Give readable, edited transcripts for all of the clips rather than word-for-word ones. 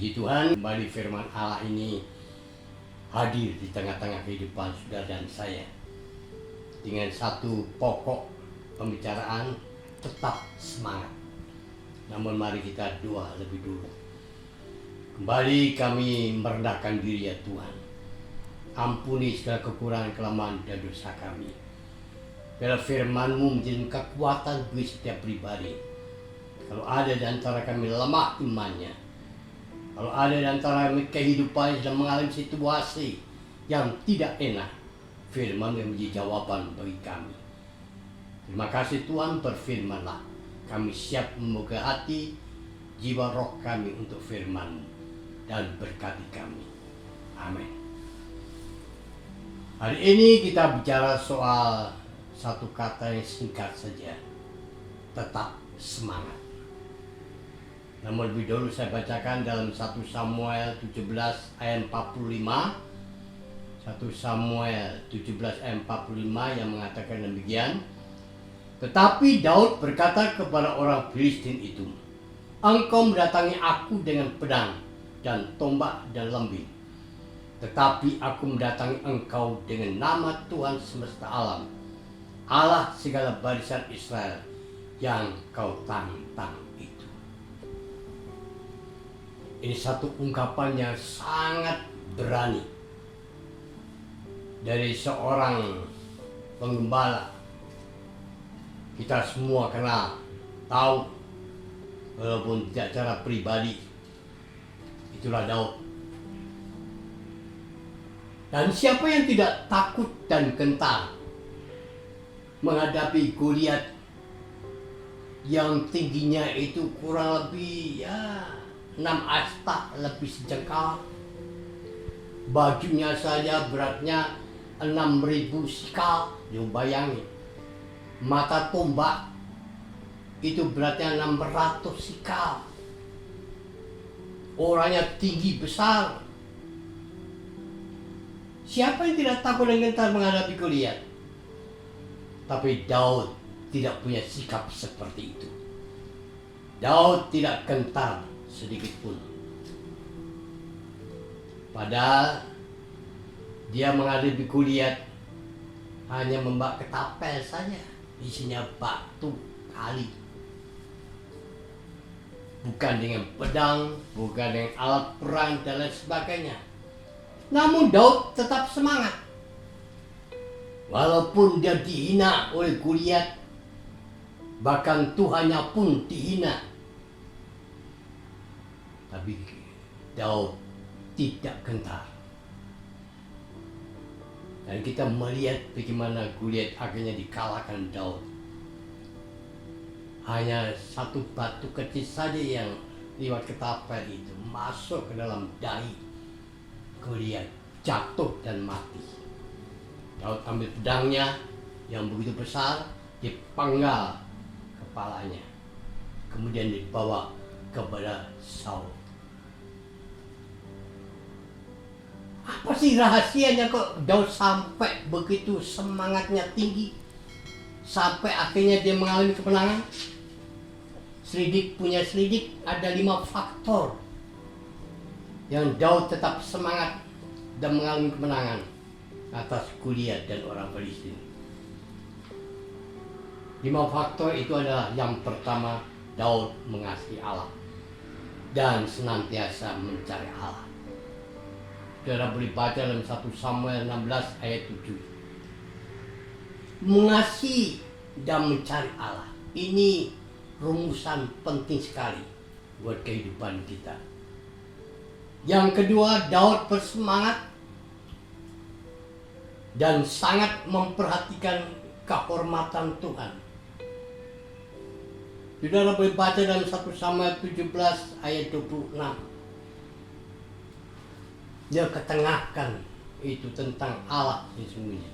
Puji Tuhan, kembali firman Allah ini hadir di tengah-tengah kehidupan saudara dan saya dengan satu pokok pembicaraan: tetap semangat. Namun mari kita doa lebih dulu. Kembali kami merendahkan diri ya Tuhan. Ampuni segala kekurangan, kelemahan dan dosa kami. Biarlah firman-Mu menjadi kekuatan bagi setiap pribadi. Kalau ada di antara kami lemah imannya, kalau ada di antara kami kehidupan sedang mengalami situasi yang tidak enak, firman yang menjadi jawaban bagi kami. Terima kasih Tuhan, berfirmanlah. Kami siap membuka hati, jiwa, roh kami untuk firman-Mu dan berkati kami. Amin. Hari ini kita bicara soal satu kata yang singkat saja: tetap semangat. Namun lebih dulu saya bacakan dalam 1 Samuel 17 ayat 45. 1 Samuel 17 ayat 45 yang mengatakan demikian. Tetapi Daud berkata kepada orang Filistin itu, "Engkau mendatangi aku dengan pedang dan tombak dan lembing. Tetapi aku mendatangi engkau dengan nama Tuhan semesta alam, Allah segala barisan Israel yang kau tantang." Ini satu ungkapan yang sangat berani dari seorang penggembala. Kita semua kenal, tahu, walaupun tidak secara pribadi, itulah Daud. Dan siapa yang tidak takut dan gentar menghadapi Goliat yang tingginya itu kurang lebih 6 asta lebih sejengkal, bajunya saja beratnya 6.000 sikal. Bayangin, mata tombak itu beratnya 600 sikal. Orangnya tinggi besar. Siapa yang tidak takut dan gentar menghadapi Goliat? Tapi Daud tidak punya sikap seperti itu. Daud tidak gentar sedikit pun. Padahal dia menghadapi Goliat hanya membawa ketapel saja, isinya batu kali. Bukan dengan pedang, bukan dengan alat perang dan lain sebagainya. Namun Daud tetap semangat. Walaupun dia dihina oleh Goliat, bahkan Tuhannya pun dihina, tapi Daud tidak gentar. Dan kita melihat bagaimana Goliat akhirnya dikalahkan Daud. Hanya satu batu kecil saja yang lewat ketapel itu masuk ke dalam dahi Goliat, jatuh dan mati. Daud ambil pedangnya yang begitu besar, dipenggal kepalanya, kemudian dibawa kepada Saul. Apa sih rahasianya kok Daud sampai begitu semangatnya tinggi, sampai akhirnya dia mengalami kemenangan? Punya selidik ada 5 faktor yang Daud tetap semangat dan mengalami kemenangan atas Goliat dan orang Filistin. 5 faktor itu adalah: yang pertama, Daud mengasihi Allah dan senantiasa mencari Allah. Saudara boleh baca dalam 1 Samuel 16 ayat 7. Mengasihi dan mencari Allah. Ini rumusan penting sekali buat kehidupan kita. Yang kedua, Daud bersemangat dan sangat memperhatikan kehormatan Tuhan. Saudara boleh baca dalam 1 Samuel 17 ayat 26. Dia ketengahkan itu tentang Allah sesungguhnya.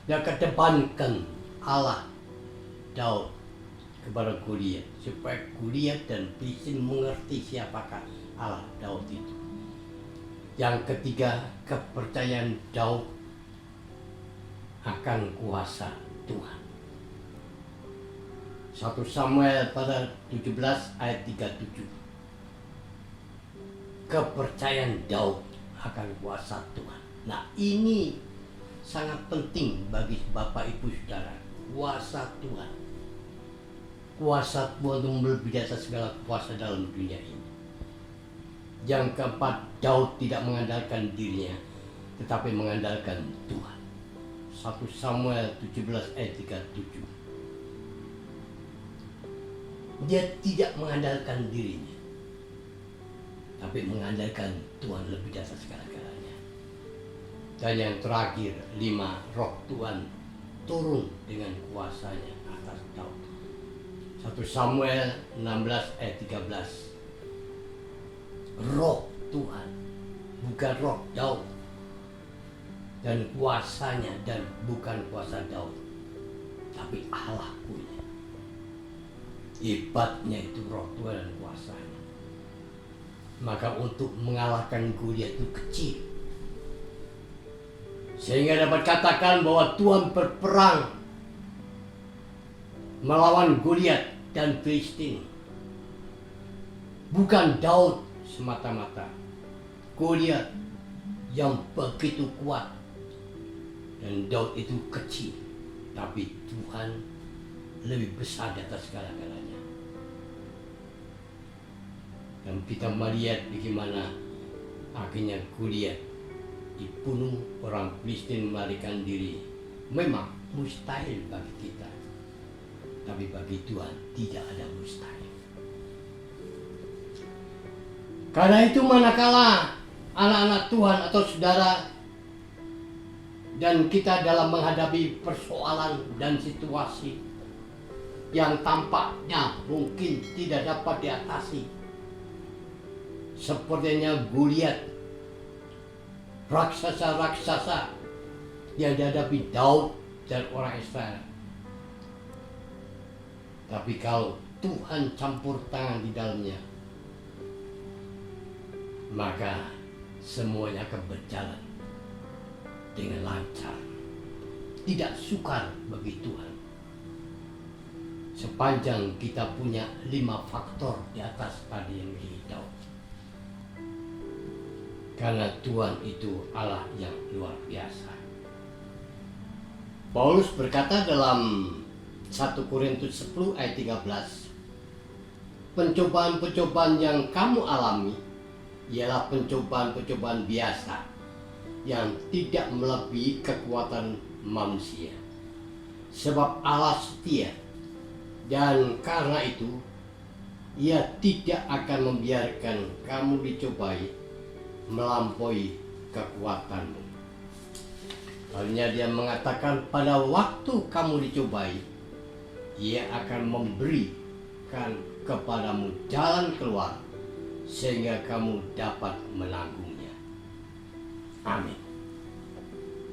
Dia kedepankan Allah Daud kepada Goliat, supaya Goliat dan Filistin mengerti siapakah Allah Daud itu. Yang ketiga, kepercayaan Daud akan kuasa Tuhan. 1 Samuel pada 17 ayat 37. kepercayaan Daud akan kuasa Tuhan. Nah, ini sangat penting bagi Bapak Ibu Saudara. Kuasa Tuhan. Kuasa Tuhan itu melebihi di atas segala kuasa dalam dunia ini. Yang keempat, Daud tidak mengandalkan dirinya, tetapi mengandalkan Tuhan. 1 Samuel 17 ayat 37. Dia tidak mengandalkan dirinya, tapi mengandalkan Tuhan lebih di atas segala-galanya. Dan yang terakhir, 5, roh Tuhan turun dengan kuasanya atas Daud. 1 Samuel 16 ayat 13. Roh Tuhan, bukan roh Daud, dan kuasanya dan bukan kuasa Daud, tapi Allah punya. Hebatnya itu roh Tuhan dan kuasanya. Maka untuk mengalahkan Goliat itu kecil, sehingga dapat katakan bahwa Tuhan berperang melawan Goliat dan Filistin. Bukan Daud semata-mata, Goliat yang begitu kuat dan Daud itu kecil, tapi Tuhan lebih besar di atas segala-galanya. Dan kita melihat bagaimana akhirnya Goliat dibunuh, orang Filistin melarikan diri. Memang mustahil bagi kita, tapi bagi Tuhan tidak ada mustahil. Karena itu manakala anak-anak Tuhan atau saudara dan kita dalam menghadapi persoalan dan situasi yang tampaknya mungkin tidak dapat diatasi, sepertinya Goliat, raksasa-raksasa yang dihadapi Daud dan orang Israel. Tapi kalau Tuhan campur tangan di dalamnya, maka semuanya akan berjalan dengan lancar. Tidak sukar bagi Tuhan. Sepanjang kita punya 5 faktor di atas tadi yang Daud. Karena Tuhan itu Allah yang luar biasa. Paulus berkata dalam 1 Korintus 10 ayat 13, pencobaan-pencobaan yang kamu alami ialah pencobaan-pencobaan biasa yang tidak melebihi kekuatan manusia. Sebab Allah setia, dan karena itu Ia tidak akan membiarkan kamu dicobai melampaui kekuatanmu. Lalunya dia mengatakan, pada waktu kamu dicobai, Ia akan memberikan kepadamu jalan keluar sehingga kamu dapat menanggungnya. Amin.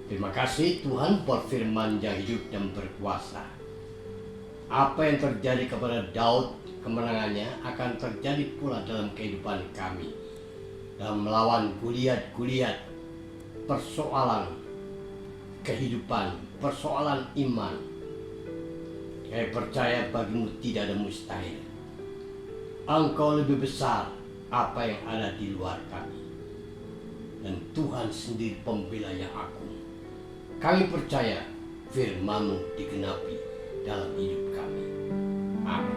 Terima kasih Tuhan buat firman yang hidup dan berkuasa. Apa yang terjadi kepada Daud, kemenangannya akan terjadi pula dalam kehidupan kami. Dalam melawan Goliat, persoalan kehidupan, persoalan iman. Saya percaya bagimu tidak ada mustahil. Engkau lebih besar apa yang ada di luar kami. Dan Tuhan sendiri pembela yang agung. Kami percaya firman-Mu digenapi dalam hidup kami. Amin.